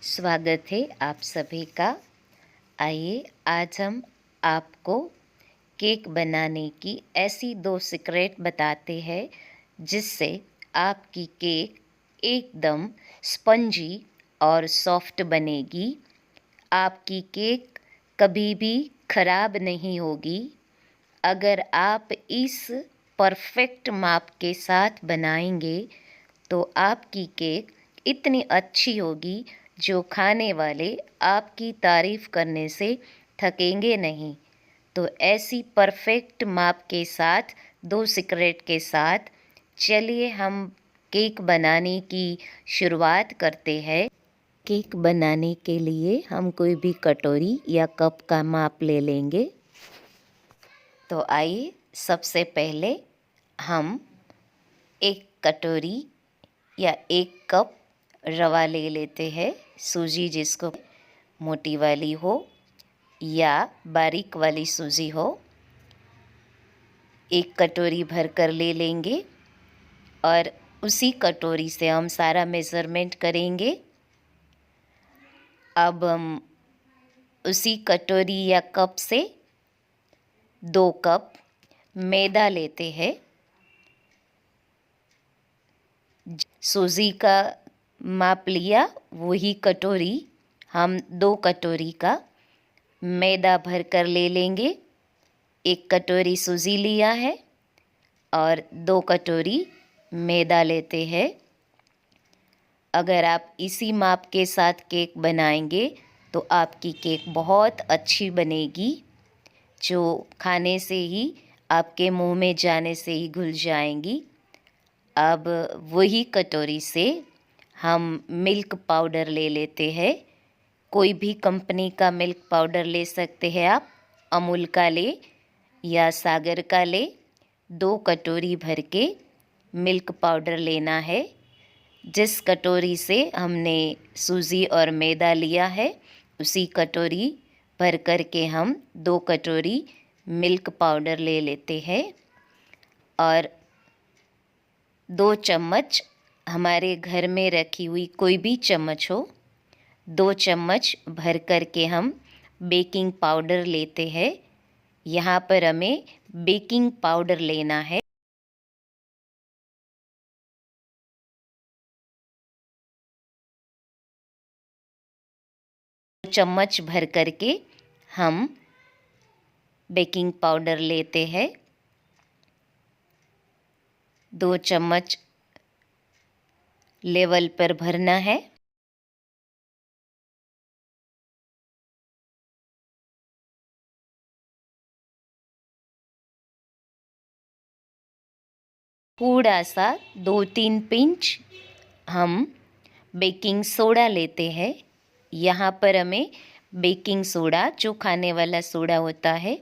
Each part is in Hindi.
स्वागत है आप सभी का। आइए आज हम आपको केक बनाने की ऐसी 2 सीक्रेट बताते हैं जिससे आपकी केक एकदम स्पंजी और सॉफ्ट बनेगी। आपकी केक कभी भी ख़राब नहीं होगी अगर आप इस परफेक्ट माप के साथ बनाएंगे तो आपकी केक इतनी अच्छी होगी जो खाने वाले आपकी तारीफ़ करने से थकेंगे नहीं। तो ऐसी परफेक्ट माप के साथ 2 सीक्रेट के साथ चलिए हम केक बनाने की शुरुआत करते हैं। केक बनाने के लिए हम कोई भी कटोरी या कप का माप ले लेंगे। तो आइए सबसे पहले हम एक कटोरी या 1 कप रवा ले लेते हैं। सूजी जिसको मोटी वाली हो या बारीक वाली सूजी हो, 1 कटोरी भर कर ले लेंगे और उसी कटोरी से हम सारा मेज़रमेंट करेंगे। अब हम उसी कटोरी या कप से 2 कप मैदा लेते हैं। सूजी का माप लिया, वही कटोरी हम 2 कटोरी का मैदा भर कर ले लेंगे। 1 कटोरी सूजी लिया है और 2 कटोरी मैदा लेते हैं। अगर आप इसी माप के साथ केक बनाएंगे तो आपकी केक बहुत अच्छी बनेगी, जो खाने से ही आपके मुंह में जाने से ही घुल जाएंगी। अब वही कटोरी से हम मिल्क पाउडर ले लेते हैं। कोई भी कंपनी का मिल्क पाउडर ले सकते हैं आप, अमूल का ले या सागर का ले। 2 कटोरी भर के मिल्क पाउडर लेना है। जिस कटोरी से हमने सूजी और मैदा लिया है उसी कटोरी भर कर के हम 2 कटोरी मिल्क पाउडर ले लेते हैं और 2 चम्मच, हमारे घर में रखी हुई कोई भी चम्मच हो, 2 चम्मच भर कर के हम बेकिंग पाउडर लेते हैं। यहाँ पर हमें बेकिंग पाउडर लेना है। चम्मच भर कर के हम बेकिंग पाउडर लेते हैं। 2 चम्मच लेवल पर भरना है। थोड़ा सा 2-3 पिंच हम बेकिंग सोडा लेते हैं। यहाँ पर हमें बेकिंग सोडा, जो खाने वाला सोडा होता है,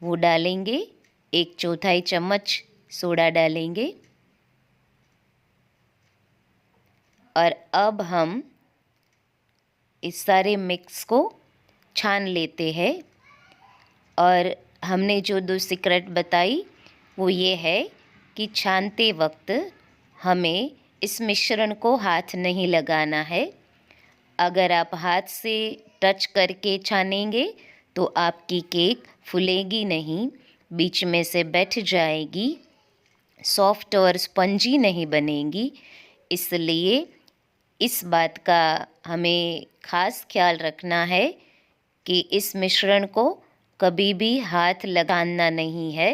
वो डालेंगे। 1/4 चम्मच सोडा डालेंगे और अब हम इस सारे मिक्स को छान लेते हैं। और हमने जो 2 सीक्रेट बताई वो ये है कि छानते वक्त हमें इस मिश्रण को हाथ नहीं लगाना है। अगर आप हाथ से टच करके छानेंगे तो आपकी केक फूलेगी नहीं, बीच में से बैठ जाएगी, सॉफ्ट और स्पंजी नहीं बनेगी। इसलिए इस बात का हमें ख़ास ख्याल रखना है कि इस मिश्रण को कभी भी हाथ लगाना नहीं है।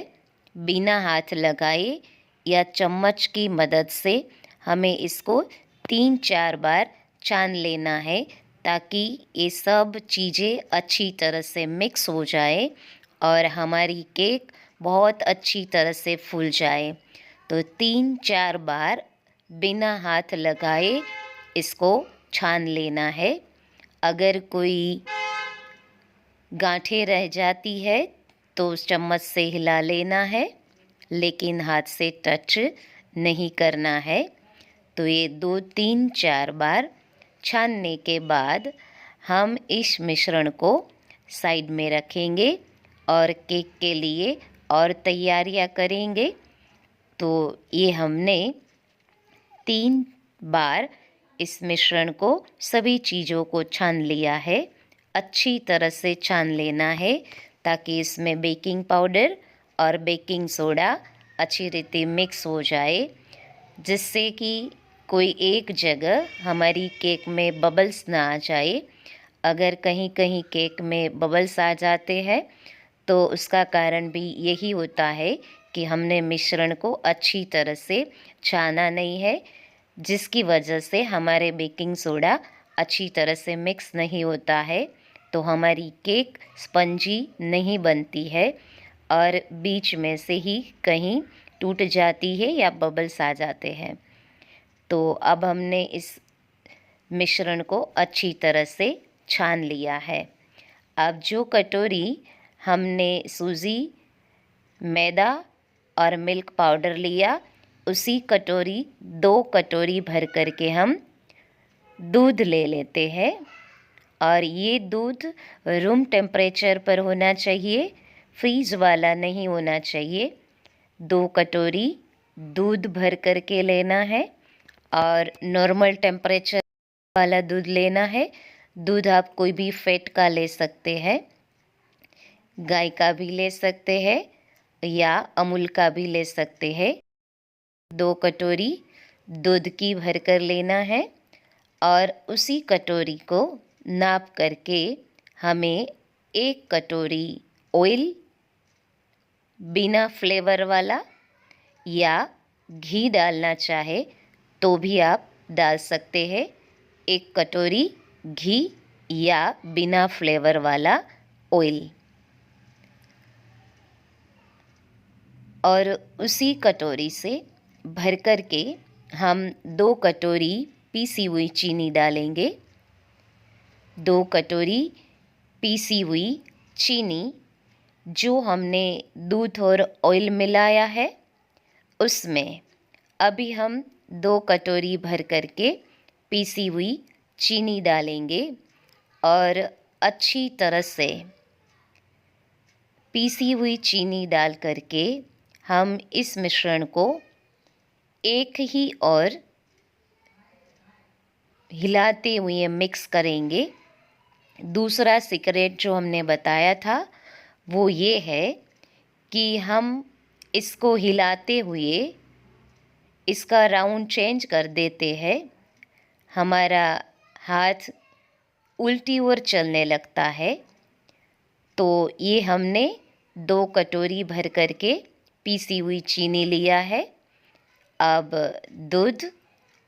बिना हाथ लगाए या चम्मच की मदद से हमें इसको 3-4 बार छान लेना है ताकि ये सब चीज़ें अच्छी तरह से मिक्स हो जाए और हमारी केक बहुत अच्छी तरह से फूल जाए। तो 3-4 बार बिना हाथ लगाए इसको छान लेना है। अगर कोई गांठें रह जाती है तो उस चम्मच से हिला लेना है, लेकिन हाथ से टच नहीं करना है। तो ये 2-3-4 बार छानने के बाद हम इस मिश्रण को साइड में रखेंगे और केक के लिए और तैयारियां करेंगे। तो ये हमने 3 बार इस मिश्रण को सभी चीज़ों को छान लिया है। अच्छी तरह से छान लेना है ताकि इसमें बेकिंग पाउडर और बेकिंग सोडा अच्छी रीति मिक्स हो जाए, जिससे कि कोई एक जगह हमारी केक में बबल्स ना आ जाए। अगर कहीं कहीं केक में बबल्स आ जाते हैं तो उसका कारण भी यही होता है कि हमने मिश्रण को अच्छी तरह से छाना नहीं है, जिसकी वजह से हमारे बेकिंग सोडा अच्छी तरह से मिक्स नहीं होता है, तो हमारी केक स्पंजी नहीं बनती है और बीच में से ही कहीं टूट जाती है या बबल्स आ जाते हैं। तो अब हमने इस मिश्रण को अच्छी तरह से छान लिया है। अब जो कटोरी हमने सूजी, मैदा और मिल्क पाउडर लिया, उसी कटोरी 2 कटोरी भर करके हम दूध ले लेते हैं और ये दूध रूम टेम्परेचर पर होना चाहिए, फ्रीज वाला नहीं होना चाहिए। 2 कटोरी दूध भर करके लेना है और नॉर्मल टेम्परेचर वाला दूध लेना है। दूध आप कोई भी फैट का ले सकते हैं, गाय का भी ले सकते हैं या अमूल का भी ले सकते हैं। 2 कटोरी दूध की भर कर लेना है और उसी कटोरी को नाप करके हमें 1 कटोरी ऑयल, बिना फ्लेवर वाला, या घी डालना चाहे तो भी आप डाल सकते हैं। 1 कटोरी घी या बिना फ्लेवर वाला ऑयल, और उसी कटोरी से भर कर के हम 2 कटोरी पीसी हुई चीनी डालेंगे। 2 कटोरी पीसी हुई चीनी जो हमने दूध और ऑयल मिलाया है उसमें अभी हम 2 कटोरी भर करके पीसी हुई चीनी डालेंगे और अच्छी तरह से पीसी हुई चीनी डाल करके हम इस मिश्रण को एक ही और हिलाते हुए मिक्स करेंगे। दूसरा सीक्रेट जो हमने बताया था वो ये है कि हम इसको हिलाते हुए इसका राउंड चेंज कर देते हैं। हमारा हाथ उल्टी ओर चलने लगता है, तो ये हमने 2 कटोरी भर करके पीसी हुई चीनी लिया है। अब दूध,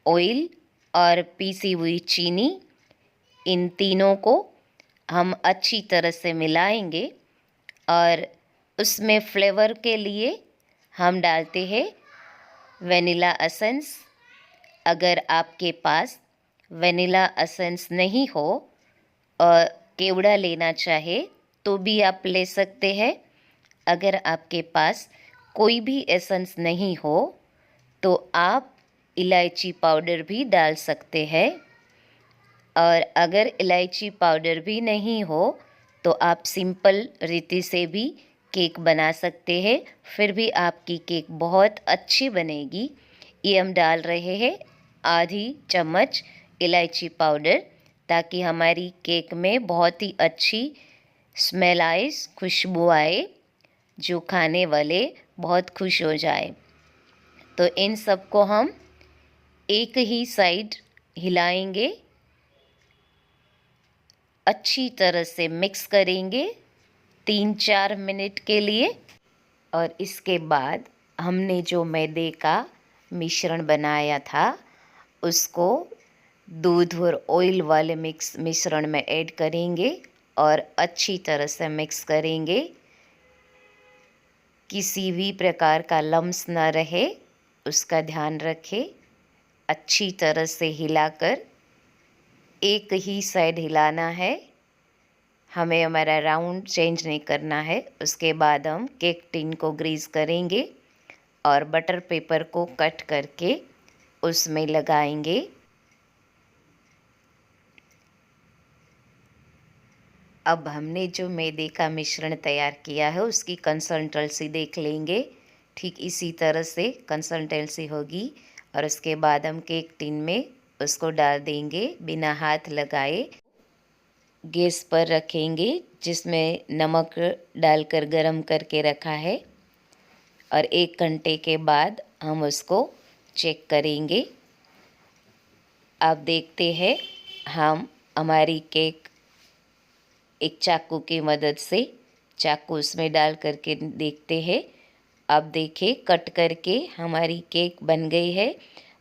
ऑयल और पीसी हुई चीनी, इन तीनों को हम अच्छी तरह से मिलाएंगे और उसमें फ्लेवर के लिए हम डालते हैं वनीला एसेंस। अगर आपके पास वनीला एसेंस नहीं हो और केवड़ा लेना चाहे तो भी आप ले सकते हैं। अगर आपके पास कोई भी एसेंस नहीं हो तो आप इलायची पाउडर भी डाल सकते हैं, और अगर इलायची पाउडर भी नहीं हो तो आप सिंपल रीति से भी केक बना सकते हैं, फिर भी आपकी केक बहुत अच्छी बनेगी। ये हम डाल रहे हैं आधी चम्मच इलायची पाउडर, ताकि हमारी केक में बहुत ही अच्छी स्मेल आए, खुशबू आए, जो खाने वाले बहुत खुश हो जाए। तो इन सब को हम एक ही साइड हिलाएंगे, अच्छी तरह से मिक्स करेंगे 3-4 मिनट के लिए, और इसके बाद हमने जो मैदे का मिश्रण बनाया था उसको दूध और ऑयल वाले मिश्रण में ऐड करेंगे और अच्छी तरह से मिक्स करेंगे। किसी भी प्रकार का लम्स ना रहे उसका ध्यान रखें। अच्छी तरह से हिलाकर एक ही साइड हिलाना है, हमें हमारा राउंड चेंज नहीं करना है। उसके बाद हम केक टिन को ग्रीस करेंगे और बटर पेपर को कट करके उसमें लगाएंगे। अब हमने जो मैदे का मिश्रण तैयार किया है उसकी कंसिस्टेंसी देख लेंगे। ठीक इसी तरह से कंसिस्टेंसी होगी और उसके बाद हम केक टिन में उसको डाल देंगे बिना हाथ लगाए। गैस पर रखेंगे जिसमें नमक डालकर गरम करके रखा है और 1 घंटे के बाद हम उसको चेक करेंगे। आप देखते हैं हमारी केक एक चाकू की मदद से चाकू उसमें डाल करके देखते हैं। अब देखिए कट करके हमारी केक बन गई है,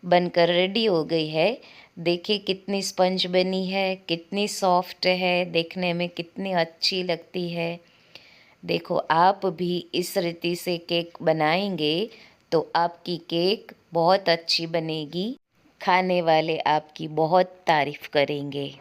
बनकर रेडी हो गई है। देखिए कितनी स्पंज बनी है, कितनी सॉफ्ट है, देखने में कितनी अच्छी लगती है। देखो आप भी इस रीति से केक बनाएंगे तो आपकी केक बहुत अच्छी बनेगी, खाने वाले आपकी बहुत तारीफ़ करेंगे।